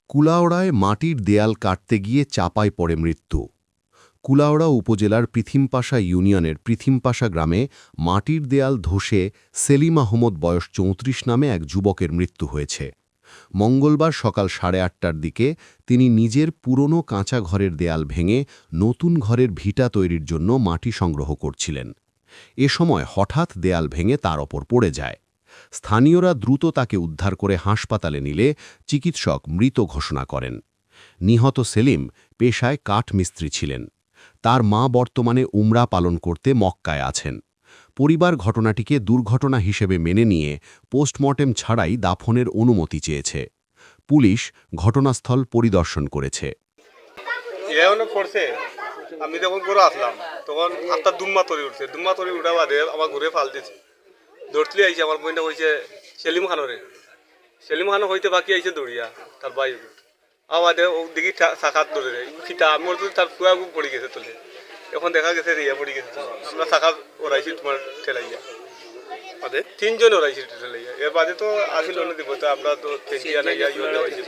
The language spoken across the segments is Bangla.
কুলাউড়ায় মাটির দেয়াল কাটতে গিয়ে চাপায় পড়ে মৃত্যু। কুলাউড়া উপজেলার পৃথিমপাশা ইউনিয়নের পৃথিমপাশা গ্রামে মাটির দেয়াল ধসে সেলিম আহমদ বয়স ৩৪ নামে এক যুবকের মৃত্যু হয়েছে। মঙ্গলবার সকাল ৮:৩০টার দিকে তিনি নিজের পুরনো কাঁচা ঘরের দেয়াল ভেঙে নতুন ঘরের ভিটা তৈরির জন্য মাটি সংগ্রহ করছিলেন। এ সময় হঠাৎ দেয়াল ভেঙে তার ওপর পড়ে যায়। স্থানীয়রা দ্রুত তাকে উদ্ধার করে হাসপাতালে নিলে চিকিৎসক মৃত ঘোষণা করেন। নিহত সেলিম পেশায় কাঠ মিস্ত্রি ছিলেন। তার মা বর্তমানে উমরা পালন করতে মক্কায় আছেন। পরিবার ঘটনাটিকে দুর্ঘটনা হিসেবে মেনে নিয়ে পোস্টমর্টেম ছাড়াই দাফনের অনুমতি চেয়েছে। পুলিশ ঘটনাস্থল পরিদর্শন করেছে। আমি যখন করে আসলাম তখন একটা দুম্মা তরি উঠছে, দুম্মা তরি উঠা বাদে আমার ঘুরে ফাল দিচ্ছে। দৌড়তলি আইছে, আমার বইটা কইছে সেলিম খানরে, সেলিম খান হইতে বাকি আইছে দৌড়িয়া তার ভাই আমাদের দেখি শাখাত ধরে খিতা আমার তো তার পুয়া পড়ে গেছে তোলে। এখন দেখা গেছে রিয়া পড়ে গেছে। আমরা শাখা ওরাইছি তোমার ঠেলাইয়া বাদে তিনজন ওরাইছি ঠেলাইয়া। এর বাদে তো আসিল অন্য দিব, তো আমরা তো তেজিয়া নাইয়া ইউ দেওয়াইছি।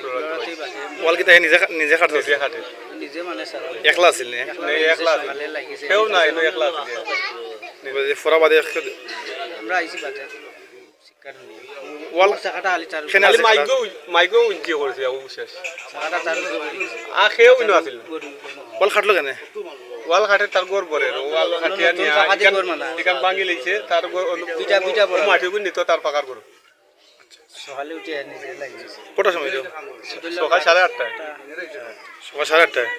ওয়াল কি তাই নিজে নিজে খাটে নিজে খাটে, একলা আছিল নে একলা কেউ নাই, একলা আছে। ফোরা বাদে আমরা আইছি বাজার শিক্ষার নিয়ে ওয়াল টাকাটা আলি চার খেনে খালি আছে মাইকেও উজ্জি করেছে শেষ। টাকাটা চার খেয়েও ইনো আছিল। ওয়াল খাটলো কেন ওয়াল খাটে তার গোর পরে ওয়াল খাটিয়া নিয়ে এখান ভাঙি লেগেছে তার পিঠা বড় মাটি নিত তার পাকার গরু। সকালে উঠে নিজে লাগিয়েছে কটার সময় সকাল 8:30টায়। সকাল 8:30টায়